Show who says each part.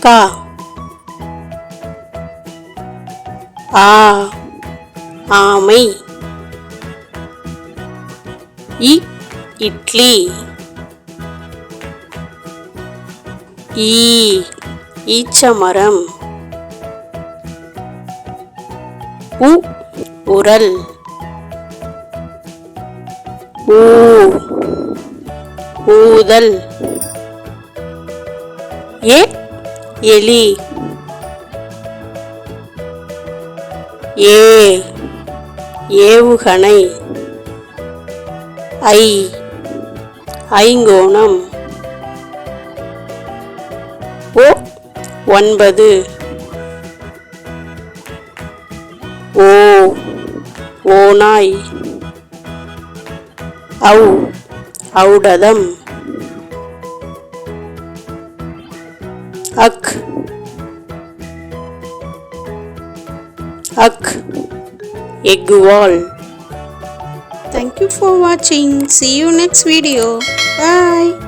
Speaker 1: கா. ஆ ஆமை. இட்லி. ஈச்சமரம். உரல். ஊதல். எலி. ஏவுகணை. ஐங்கோணம். 9. ஓநாய். ஒளடதம். அக் egg wall. Thank you for watching. See you next video. Bye.